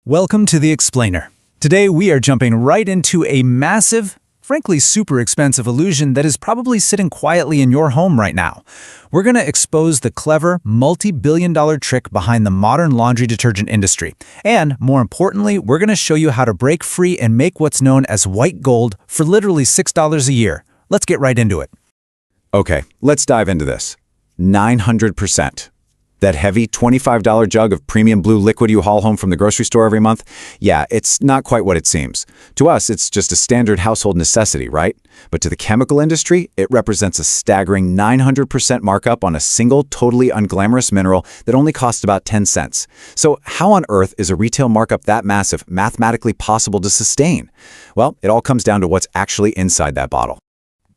Welcome to The Explainer. Today we are jumping right into a massive, frankly super expensive illusion that is probably sitting quietly in your home right now. We're going to expose the clever, multi-billion-dollar trick behind the modern laundry detergent industry. And, more importantly, we're going to show you how to break free and make what's known as white gold for literally $6 a year. Let's get right into it. Okay, let's dive into this. 900%. That heavy $25 jug of premium blue liquid you haul home from the grocery store every month? Yeah, it's not quite what it seems. To us, it's just a standard household necessity, right? But to the chemical industry, it represents a staggering 900% markup on a single, totally unglamorous mineral that only costs about 10 cents. So how on earth is a retail markup that massive mathematically possible to sustain? Well, it all comes down to what's actually inside that bottle.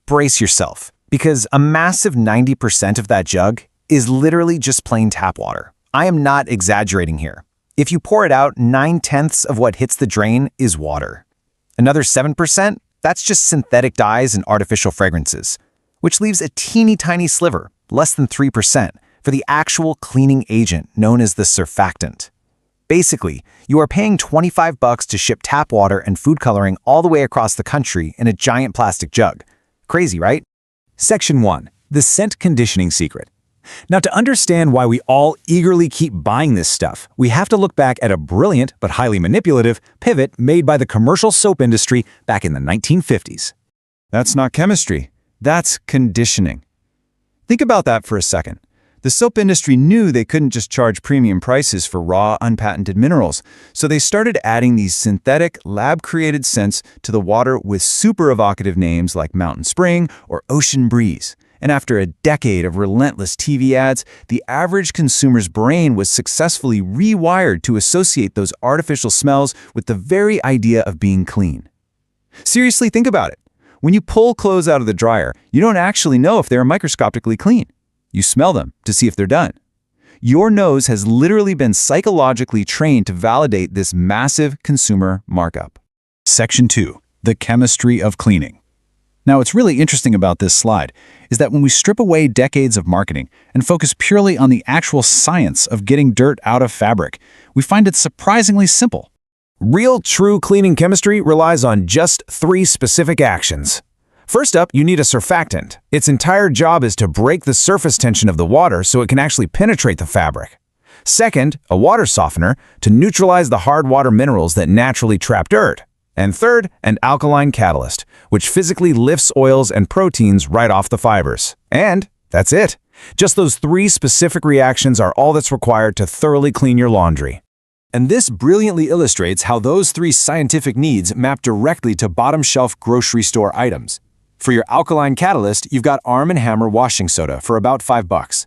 Brace yourself, because a massive 90% of that jug is literally just plain tap water. I am not exaggerating here. If you pour it out, 9/10 of what hits the drain is water. Another 7%, that's just synthetic dyes and artificial fragrances, which leaves a teeny tiny sliver, less than 3%, for the actual cleaning agent known as the surfactant. Basically, you are paying $25 to ship tap water and food coloring all the way across the country in a giant plastic jug. Crazy, right? Section 1. The Scent Conditioning Secret. Now, to understand why we all eagerly keep buying this stuff, we have to look back at a brilliant but highly manipulative pivot made by the commercial soap industry back in the 1950s. That's not chemistry. That's conditioning. Think about that for a second. The soap industry knew they couldn't just charge premium prices for raw, unpatented minerals, so they started adding these synthetic, lab-created scents to the water with super evocative names like Mountain Spring or Ocean Breeze. And after a decade of relentless TV ads, the average consumer's brain was successfully rewired to associate those artificial smells with the very idea of being clean. Seriously, think about it. When you pull clothes out of the dryer, you don't actually know if they're microscopically clean. You smell them to see if they're done. Your nose has literally been psychologically trained to validate this massive consumer markup. Section 2. The Chemistry of Cleaning. Now, what's really interesting about this slide is that when we strip away decades of marketing and focus purely on the actual science of getting dirt out of fabric, we find it surprisingly simple. Real, true cleaning chemistry relies on just 3 specific actions. First up, you need a surfactant. Its entire job is to break the surface tension of the water so it can actually penetrate the fabric. Second, a water softener to neutralize the hard water minerals that naturally trap dirt. And third, an alkaline catalyst, which physically lifts oils and proteins right off the fibers. And that's it. Just those 3 specific reactions are all that's required to thoroughly clean your laundry. And this brilliantly illustrates how those 3 scientific needs map directly to bottom-shelf grocery store items. For your alkaline catalyst, you've got Arm & Hammer washing soda for about $5.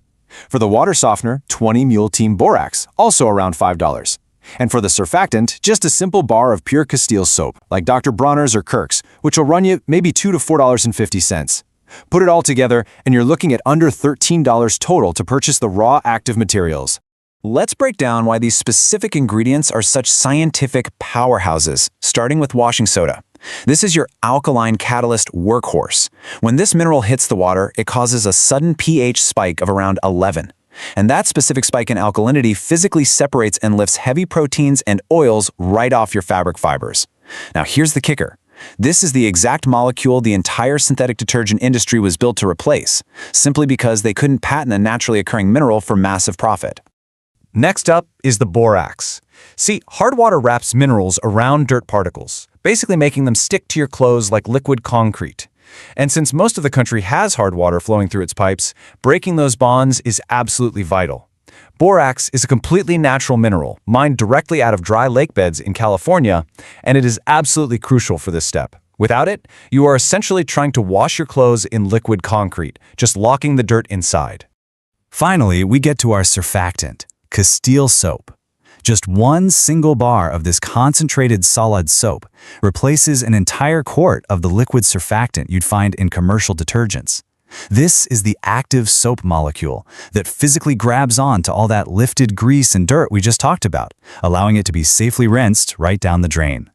For the water softener, 20 Mule Team Borax, also around $5. And for the surfactant, just a simple bar of pure Castile Soap, like Dr. Bronner's or Kirk's, which will run you maybe $2 to $4.50. Put it all together, and you're looking at under $13 total to purchase the raw active materials. Let's break down why these specific ingredients are such scientific powerhouses, starting with washing soda. This is your alkaline catalyst workhorse. When this mineral hits the water, it causes a sudden pH spike of around 11. And that specific spike in alkalinity physically separates and lifts heavy proteins and oils right off your fabric fibers. Now here's the kicker. This is the exact molecule the entire synthetic detergent industry was built to replace, simply because they couldn't patent a naturally occurring mineral for massive profit. Next up is the borax. See, hard water wraps minerals around dirt particles, basically making them stick to your clothes like liquid concrete. And since most of the country has hard water flowing through its pipes, breaking those bonds is absolutely vital. Borax is a completely natural mineral, mined directly out of dry lake beds in California, and it is absolutely crucial for this step. Without it, you are essentially trying to wash your clothes in liquid concrete, just locking the dirt inside. Finally, we get to our surfactant, Castile Soap. Just one single bar of this concentrated solid soap replaces an entire quart of the liquid surfactant you'd find in commercial detergents. This is the active soap molecule that physically grabs on to all that lifted grease and dirt we just talked about, allowing it to be safely rinsed right down the drain.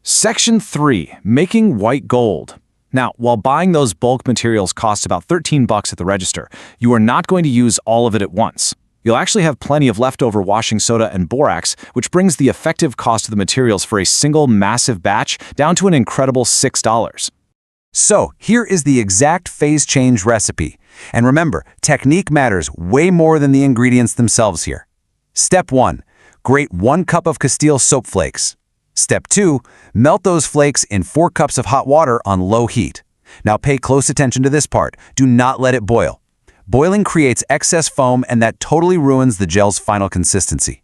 Section 3. Making white gold. Now, while buying those bulk materials costs about $13 at the register, you are not going to use all of it at once. You'll actually have plenty of leftover washing soda and borax, which brings the effective cost of the materials for a single massive batch down to an incredible $6. So, here is the exact phase change recipe. And remember, technique matters way more than the ingredients themselves here. Step 1. Grate 1 cup of Castile soap flakes. Step 2. Melt those flakes in 4 cups of hot water on low heat. Now pay close attention to this part. Do not let it boil. Boiling creates excess foam, and that totally ruins the gel's final consistency.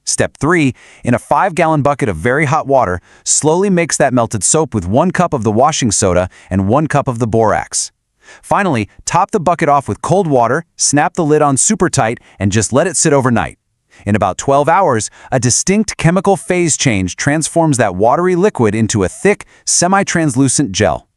Step 3. In a 5-gallon bucket of very hot water, slowly mix that melted soap with 1 cup of the washing soda and 1 cup of the borax. Finally, top the bucket off with cold water, snap the lid on super tight, and just let it sit overnight. In about 12 hours, a distinct chemical phase change transforms that watery liquid into a thick, semi-translucent gel.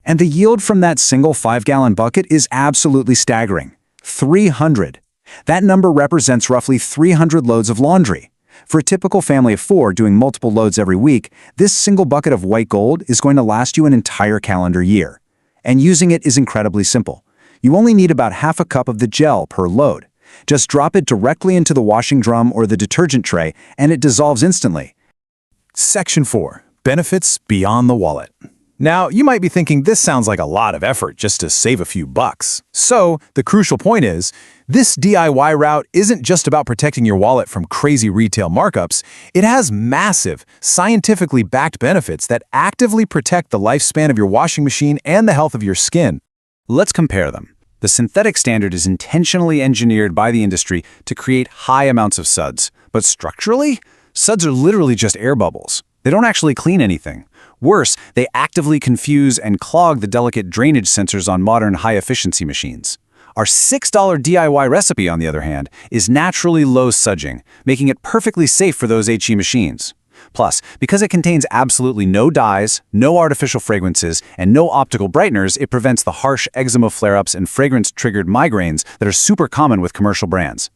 And the yield from that single 5-gallon bucket is absolutely staggering. 300. That number represents roughly 300 loads of laundry. For a typical family of 4 doing multiple loads every week, this single bucket of white gold is going to last you an entire calendar year. And using it is incredibly simple. You only need about half a cup of the gel per load. Just drop it directly into the washing drum or the detergent tray, and it dissolves instantly. Section 4. Benefits beyond the wallet. Now, you might be thinking this sounds like a lot of effort just to save a few bucks. So, the crucial point is, this DIY route isn't just about protecting your wallet from crazy retail markups. It has massive, scientifically backed benefits that actively protect the lifespan of your washing machine and the health of your skin. Let's compare them. The synthetic standard is intentionally engineered by the industry to create high amounts of suds. But structurally, suds are literally just air bubbles. They don't actually clean anything. Worse, they actively confuse and clog the delicate drainage sensors on modern high-efficiency machines. Our $6 DIY recipe, on the other hand, is naturally low sudging, making it perfectly safe for those HE machines. Plus, because it contains absolutely no dyes, no artificial fragrances, and no optical brighteners, it prevents the harsh eczema flare-ups and fragrance-triggered migraines that are super common with commercial brands.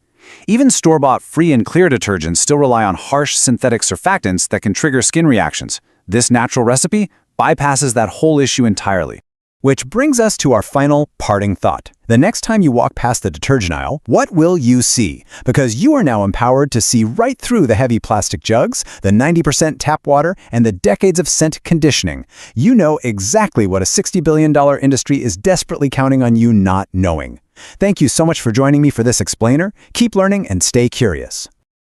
Even store-bought free and clear detergents still rely on harsh synthetic surfactants that can trigger skin reactions. This natural recipe bypasses that whole issue entirely. Which brings us to our final parting thought. The next time you walk past the detergent aisle, what will you see? Because you are now empowered to see right through the heavy plastic jugs, the 90% tap water, and the decades of scent conditioning. You know exactly what a $60 billion industry is desperately counting on you not knowing. Thank you so much for joining me for this explainer. Keep learning and stay curious.